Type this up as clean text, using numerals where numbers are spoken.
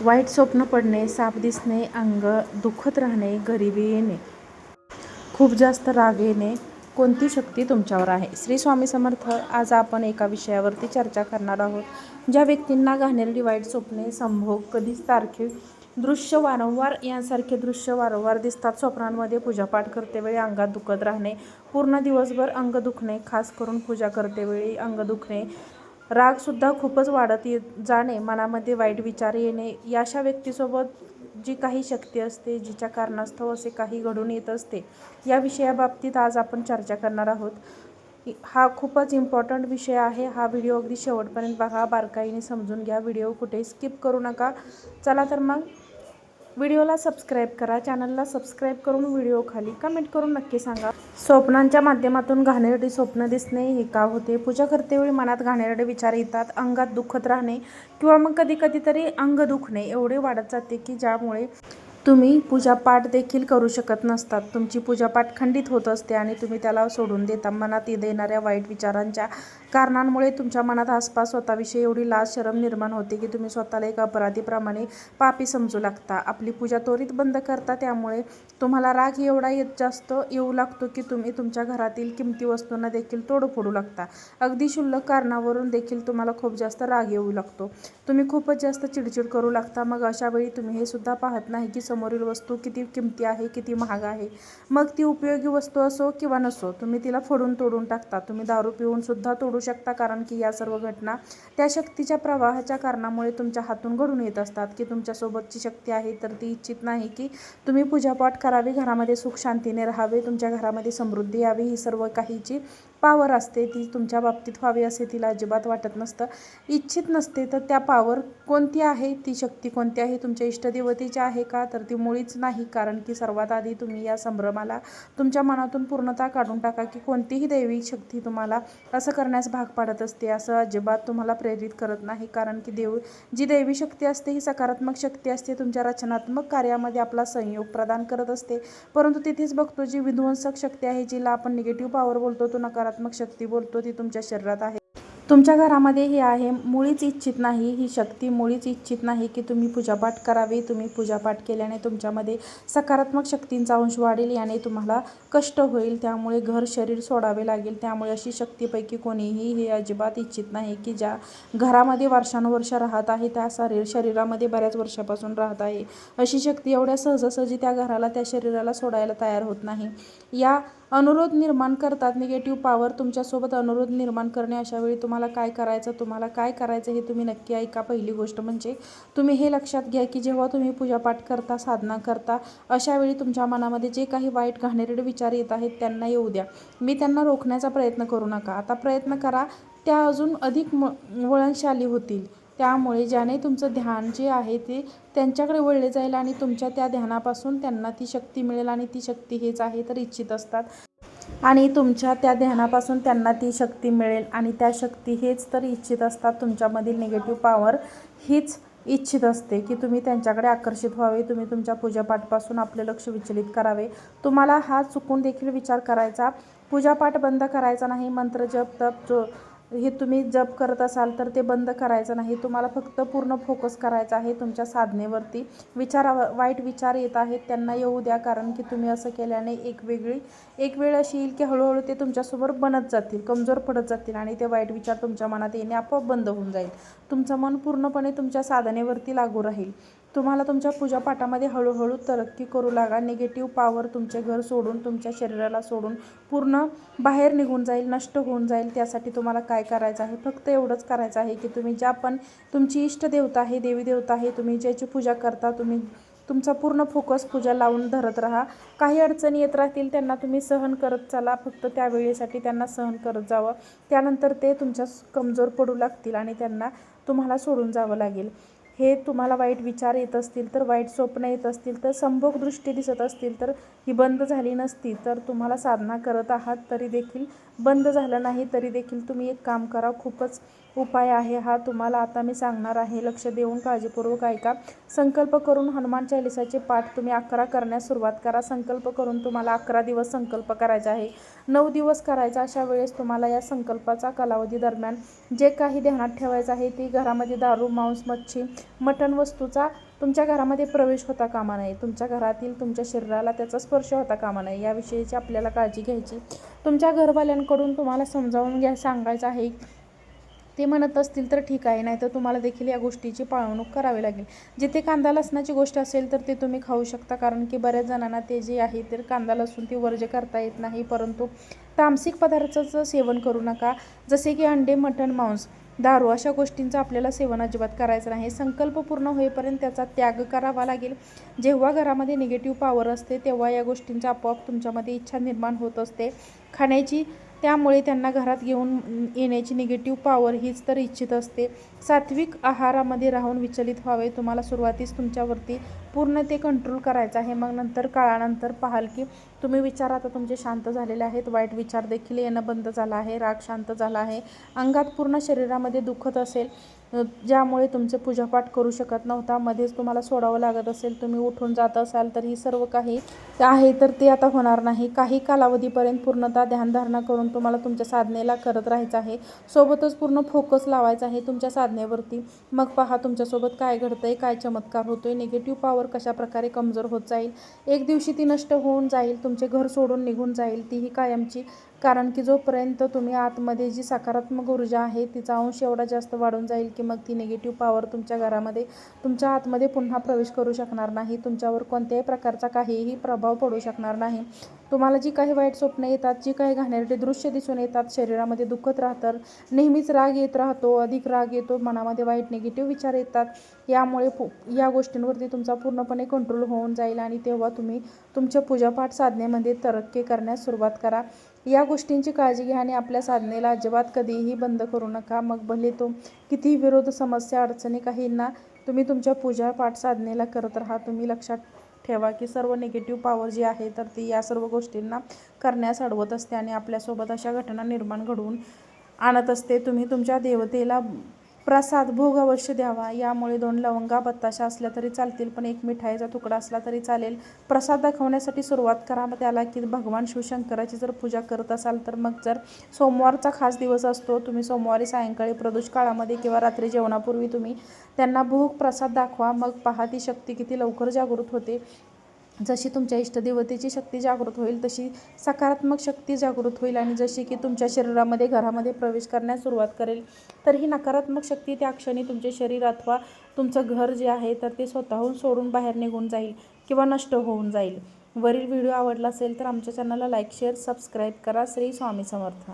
वाईट स्वप्न पडणे, साप दिसणे, अंग दुखत राहणे, गरिबी येणे, खूप जास्त राग येणे, कोणती शक्ती तुमच्यावर आहे? श्री स्वामी समर्थ. आज आपण एका विषयावरती चर्चा करणार आहोत. ज्या व्यक्तींना घाणेरडी वाईट स्वप्ने, संभोग, कधीच तारखे दृश्य वारंवार यांसारखे दृश्य वारंवार दिसतात. स्वप्नांमध्ये पूजापाठ करतेवेळी अंगात दुखत राहणे, पूर्ण दिवसभर अंग दुखणे, खास करून पूजा करतेवेळी अंग दुखणे, रागसुद्धा खूपच वाढत जाणे, मनामध्ये वाईट विचार येणे, अशा व्यक्तीसोबत जी काही शक्ती असते, जिच्या कारणास्तव असे काही घडून येत असते, या विषयाबाबतीत आज आपण चर्चा करणार आहोत. हा खूपच इम्पॉर्टंट विषय आहे. हा व्हिडिओ अगदी शेवटपर्यंत बघा, बारकाईने समजून घ्या. व्हिडिओ कुठेही स्किप करू नका. चला तर मग व्हिडिओला सबस्क्राईब करा. चॅनलला सबस्क्राईब करून व्हिडिओ खाली कमेंट करून नक्की सांगा. स्वप्नांच्या माध्यमातून घाणेरडी स्वप्न दिसणे हे का होते? पूजा करतेवेळी मनात घाणेरडे विचार येतात, अंगात दुखत राहणे किंवा मग कधी तरी अंग दुखणे एवढे वाढत जाते की ज्यामुळे तुम्ही पूजापाठ देखील करू शकत नसतात. तुमची पूजापाठ खंडित होत असते आणि तुम्ही त्याला सोडून देता. मनात येणाऱ्या वाईट विचारांच्या कारणांमुळे तुमच्या मनात आसपास स्वतःविषयी एवढी लाज शरम निर्माण होते की तुम्ही स्वतःला एक अपराधीप्रमाणे पापी समजू लागता. आपली पूजा त्वरित बंद करता. त्यामुळे तुम्हाला राग एवढा जास्त येऊ लागतो की तुम्ही तुमच्या घरातील किमती वस्तूंना देखील तोडफोडू लागता. अगदी क्षुल्लक कारणावरून देखील तुम्हाला खूप जास्त राग येऊ लागतो. तुम्ही खूपच जास्त चिडचिड करू लागता. मग अशा वेळी तुम्ही हे सुद्धा पाहत नाही की समोरील वस्तू किती किमती आहे, किती महाग आहे. मग ती उपयोगी वस्तू असो किंवा नसो, तुम्ही तिला फोडून तोडून टाकता. तुम्ही दारू पिऊन सुद्धा तोडू शकता, कारण की या सर्व घटना त्या शक्तीच्या प्रवाहाच्या कारणामुळे तुमच्या हातून घडून येत असतात. की तुमच्यासोबतची शक्ती आहे तर ती इच्छित नाही की तुम्ही पूजापाठ करावी, घरामध्ये सुख शांतीने राहावे, तुमच्या घरामध्ये समृद्धी यावी. ही सर्व काहीची पावर असते, ती तुमच्या बाबतीत व्हावी असे तिला अजिबात वाटत नसतं, इच्छित नसते. तर त्या पावर कोणती आहे, ती शक्ती कोणती आहे? तुमच्या इष्टदेवतेची आहे का? तर ती मुळीच नाही. कारण की सर्वात आधी तुम्ही या संभ्रमाला तुमच्या मनातून पूर्णतः काढून टाका की कोणतीही दैवी शक्ती तुम्हाला असं करण्यास भाग पाडत असते, असं अजिबात तुम्हाला प्रेरित करत नाही. कारण की जी दैवी शक्ती असते ही सकारात्मक शक्ती असते, तुमच्या रचनात्मक कार्यामध्ये आपला सहयोग प्रदान करत असते. परंतु तिथेच बघतो जी विध्वंसक शक्ती आहे, जिला आपण निगेटिव्ह पॉवर बोलतो, तो नकारात्मक शक्ती बोलतो, ती तुमच्या शरीरात आहे, तुमच्या घरामध्ये हे आहे. मुळीच इच्छित नाही ही शक्ती, मुळीच इच्छित नाही की तुम्ही पूजापाठ करावी. तुम्ही पूजापाठ केल्याने तुमच्यामध्ये सकारात्मक शक्तींचा अंश वाढेल, याने तुम्हाला कष्ट होईल, त्यामुळे घर शरीर सोडावे लागेल. त्यामुळे अशी शक्तीपैकी कोणीही हे अजिबात इच्छित नाही की ज्या घरामध्ये वर्षानुवर्ष राहत आहे, त्या शरीरामध्ये बऱ्याच वर्षापासून राहत आहे, अशी शक्ती एवढ्या सहजासहजी त्या घराला, त्या शरीराला सोडायला तयार होत नाही. या अनुरोध निर्माण करतात. निगेटिव्ह पॉवर तुमच्यासोबत अनुरोध निर्माण करणे. अशा वेळी तुम्हाला काय करायचं हे तुम्ही नक्की ऐका. पहिली गोष्ट म्हणजे तुम्ही हे लक्षात घ्या की जेव्हा तुम्ही पूजापाठ करता, साधना करता, अशा वेळी तुमच्या मनामध्ये जे काही वाईट घाणेरडे विचार येत आहेत त्यांना येऊ द्या. मी त्यांना रोखण्याचा प्रयत्न करू नका. आता प्रयत्न करा, त्या अजून अधिक वळणशाली होतील. त्यामुळे ज्याने तुमचं ध्यान जे आहे ते त्यांच्याकडे वळले जाईल आणि तुमच्या त्या ध्यानापासून त्यांना ती शक्ती मिळेल. आणि ती शक्ती हेच आहे तर इच्छित असतात, आणि तुमच्या त्या ध्यानापासून त्यांना ती शक्ती मिळेल. आणि त्या शक्ती हेच तर इच्छित असतात. तुमच्यामधील निगेटिव्ह पॉवर हीच इच्छित असते की तुम्ही त्यांच्याकडे आकर्षित व्हावे, तुम्ही तुमच्या पूजापाठपासून आपले लक्ष विचलित करावे. तुम्हाला हा चुकून देखील विचार करायचा, पूजापाठ बंद करायचा नाही. मंत्र जप तप हे तुम्ही जप करत असाल तर ते बंद करायचं नाही. तुम्हाला फक्त पूर्ण फोकस करायचा आहे तुमच्या साधनेवरती. वाईट विचार येत आहेत त्यांना येऊ द्या, कारण की तुम्ही असं केल्याने एक वेळ अशी येईल की हळूहळू ते तुमच्यासोबत बनत जातील, कमजोर पडत जातील आणि ते वाईट विचार तुमच्या मनात येणे आपोआप बंद होऊन जाईल. तुमचं मन पूर्णपणे तुमच्या साधनेवरती लागू राहील. तुम्हाला तुमच्या पूजापाठामध्ये हळूहळू तरक्की करू लागा. निगेटिव्ह पॉवर तुमचे घर सोडून, तुमच्या शरीराला सोडून पूर्ण बाहेर निघून जाईल, नष्ट होऊन जाईल. त्यासाठी तुम्हाला काय करायचं आहे? फक्त एवढंच करायचं आहे की तुम्ही ज्या पण तुमची इष्टदेवता आहे, देवी देवता आहे, तुम्ही ज्याची पूजा करता, तुम्ही तुमचा पूर्ण फोकस पूजा लावून धरत राहा. काही अडचणी येत राहतील, त्यांना तुम्ही सहन करत चला. फक्त त्या वेळेसाठी त्यांना सहन करत जावं. त्यानंतर ते तुमच्या कमजोर पडू लागतील आणि त्यांना तुम्हाला सोडून जावं लागेल. हे तुम्हाला वाईट विचार येत असतील तर, वाईट स्वप्न येत असतील तर, संभोग दृष्टी दिसत असतील तर ही बंद झाली नसती तर तुम्हाला साधना करत आहात तरी देखील बंद झालं नाही तरी देखील तुम्ही एक काम करा. खूपच उपाय आहे हा तुम्हाला आता मी सांगणार आहे. लक्ष देऊन काळजीपूर्वक ऐका. संकल्प करून हनुमान चालिसाचे पाठ तुम्ही 11 करण्यास सुरुवात करा. संकल्प करून तुम्हाला 11 दिवस संकल्प करायचा आहे. 9 दिवस करायचा. अशा वेळेस तुम्हाला या संकल्पाचा कालावधी दरम्यान जे काही ध्यानात ठेवायचं आहे ती घरामध्ये दारू, मांस, मच्छी, मटण वस्तूचा तुमच्या घरामध्ये प्रवेश होता कामा नये. तुमच्या घरातील तुमच्या शरीराला त्याचा स्पर्श होता कामा नये. याविषयीची आपल्याला काळजी घ्यायची. तुमच्या घरवाल्यांकडून तुम्हाला समजावून सांगायचं आहे. ते म्हणत असतील तर ठीक आहे, नाही तर तुम्हाला देखील या गोष्टीची पाळवणूक करावी लागेल. जिथे कांदा लसणाची गोष्ट असेल तर ते तुम्ही खाऊ शकता, कारण की बऱ्याच जणांना ते जे आहे ते कांदा लसूण ती वर्ज्य करता येत नाही. परंतु तामसिक पदार्थाचं सेवन करू नका, जसे की अंडे, मटण, मांस, दारू अशा गोष्टींचं आपल्याला सेवन अजिबात करायचं नाही. संकल्प पूर्ण होईपर्यंत त्याचा त्याग करावा लागेल. जेव्हा घरामध्ये निगेटिव्ह पॉवर असते तेव्हा या गोष्टींचा आपोआप तुमच्यामध्ये इच्छा निर्माण होत असते खाण्याची. त्यामुळे त्यांना घरात घेऊन येण्याची निगेटिव्ह पॉवर हीच तर इच्छित असते. सात्विक आहारामध्ये राहून विचलित व्हावे. तुम्हाला सुरुवातीस तुमच्यावरती पूर्ण ते कंट्रोल करायचं आहे. मग नंतर काळानंतर पाहाल की तुम्ही विचार आता तुमचे शांत झालेले आहेत. वाईट विचार देखील येणं बंद झाला आहे. राग शांत झाला आहे. अंगात पूर्ण शरीरामध्ये दुखत असेल ज्यामुळे तुमचे पूजापाठ करू शकत नव्हता, मध्येच तुम्हाला सोडावं लागत असेल, तुम्ही उठून जात असाल तर ही सर्व काही आहे तर ते आता होणार नाही. काही कालावधीपर्यंत पूर्णतः ध्यानधारणा करून तुम्हाला तुमच्या साधनेला करत राहायचं आहे. सोबतच पूर्ण फोकस लावायचा आहे तुमच्या साधनेवरती. मग पहा तुमच्यासोबत काय घडतंय, काय चमत्कार होतोय, निगेटिव्ह पॉवर कशा प्रकारे कमजोर होत जाईल. एक दिवशी ती नष्ट होऊन जाईल, तुमचे घर सोडून निघून जाईल, तीही कायमची. कारण की जोपर्यंत तुम्ही आतमध्ये जी सकारात्मक ऊर्जा आहे तिचा अंश एवढा जास्त वाढून जाईल की मग ती निगेटिव्ह पॉवर तुमच्या घरामध्ये तुमच्या आतमध्ये पुन्हा प्रवेश करू शकणार नाही. तुमच्यावर कोणत्याही प्रकारचा काहीही प्रभाव पडू शकणार नाही. तुम्हाला जी काही वाईट स्वप्न येतात, जी काही घाणेरडे दृश्य दिसून येतात, शरीरामध्ये दुखत राहतं, नेहमीच राग येत राहतो, अधिक राग येतो, मनामध्ये वाईट निगेटिव्ह विचार येतात, यामुळे या गोष्टींवरती तुमचा पूर्णपणे कंट्रोल होऊन जाईल आणि तेव्हा तुम्ही तुमच्या पूजापाठ साधनेमध्ये तरक्की करण्यास सुरुवात करा. या गोष्टींची काळजी घ्या आणि आपल्या साधनेला अजिबात कधीही बंद करू नका. मग भले तो कितीही विरोध, समस्या, अडचणी काहींना तुम्ही तुमच्या पूजापाठ साधनेला करत राहा. तुम्ही लक्षात ठेवा की सर्व निगेटिव्ह पॉवर जी आहे तर ती या सर्व गोष्टींना करण्यास अडवत असते आणि आपल्यासोबत अशा घटना निर्माण घडवून आणत असते. तुम्ही तुमच्या देवतेला प्रसाद भोग अवश्य द्यावा. यामुळे 2 लवंगा, बत्ताशा असल्या तरी चालतील, पण एक मिठाईचा तुकडा असला तरी चालेल. प्रसाद दाखवण्यासाठी सुरुवात करा त्याला की भगवान शिवशंकराची जर पूजा करत असाल तर मग जर सोमवारचा खास दिवस असतो, तुम्ही सोमवारी सायंकाळी प्रदोष काळामध्ये किंवा रात्री जेवणापूर्वी तुम्ही त्यांना भोग प्रसाद दाखवा. मग पहा ती शक्ती किती लवकर जागृत होते. जशी तुमच्या इष्टदेवतेची शक्ती जागृत होईल तशी सकारात्मक शक्ती जागृत होईल आणि जशी की तुमच्या शरीरामध्ये, घरामध्ये प्रवेश करण्यास सुरुवात करेल तर ही नकारात्मक शक्ती त्या क्षणी तुमचे शरीर अथवा तुमचं घर जे आहे तर ते स्वतःहून सोडून बाहेर निघून जाईल किंवा नष्ट होऊन जाईल. वरील व्हिडिओ आवडला असेल तर आमच्या चॅनलला लाईक, शेअर, सबस्क्राईब करा. श्री स्वामी समर्थ.